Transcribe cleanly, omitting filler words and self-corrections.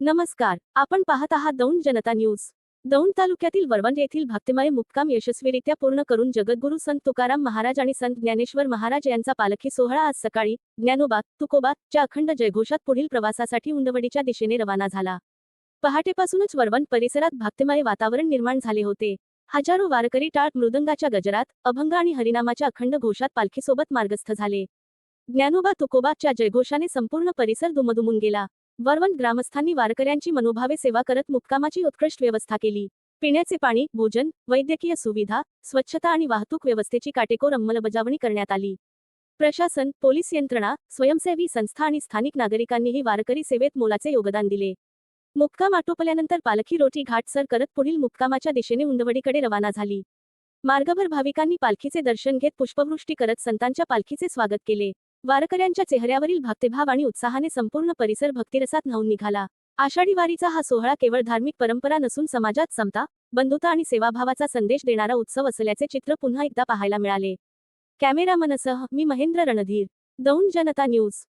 नमस्कार, आपण पाहत आहात दौंड जनता न्यूज। दौंड तालुक्यातील वरवंड येथील भक्तिमय मुक्काम यशस्वीरित्या पूर्ण करून जगद्गुरू संत तुकाराम महाराज आणि संत ज्ञानेश्वर महाराज यांचा पालखी सोहळा आज सकाळी ज्ञानोबा तुकोबा च्या अखंड जयघोषात पुढील प्रवासासाठी उंडवडीच्या दिशेने रवाना झाला। पहाटेपासूनच वरवंड परिसरात भक्तिमय वातावरण निर्माण झाले होते। हजारो वारकरी टाळ मृदंगाच्या गजरात, अभंग आणि हरिनामाच्या अखंड घोषात पालखीसोबत मार्गस्थ झाले। ज्ञानोबा तुकोबा च्या जयघोषाने संपूर्ण परिसर दुमदुमून गेला। वरवंड ग्रामस्थांनी वारकऱ्यांची मनोभावे सेवा करत मुक्कामाची उत्कृष्ट व्यवस्था केली। पिण्याचे पाणी, भोजन, वैद्यकीय सुविधा, स्वच्छता आणि वाहतूक व्यवस्थेची काटेकोर अंमलबजावणी करण्यात आली। प्रशासन, पोलीस यंत्रणा, स्वयंसेवी संस्था आणि स्थानिक नागरिकांनीही वारकरी सेवेत मोलाचे योगदान दिले। मुक्काम आटोपल्यानंतर पालखी रोटी घाट सर करत पुढील मुक्कामाच्या दिशेने उंडवडीकडे रवाना झाली। मार्गभर भाविकांनी पालखीचे दर्शन घेत पुष्पवृष्टी करत संतांच्या पालखीचे स्वागत केले। वारकऱ्यांच्या चेहऱ्यावरील भक्तिभाव आणि उत्साहाने संपूर्ण परिसर भक्तिरसात न्हाऊन निघाला। आषाढी वारीचा हा सोहळा केवळ धार्मिक परंपरा नसून समाजात समता, बंधुता आणि सेवाभावाचा संदेश देणारा उत्सव असल्याचे चित्र पुन्हा एकदा पाहायला मिळाले। कॅमेरामनसह मी महेंद्र रणधीर, दौंड जनता न्यूज।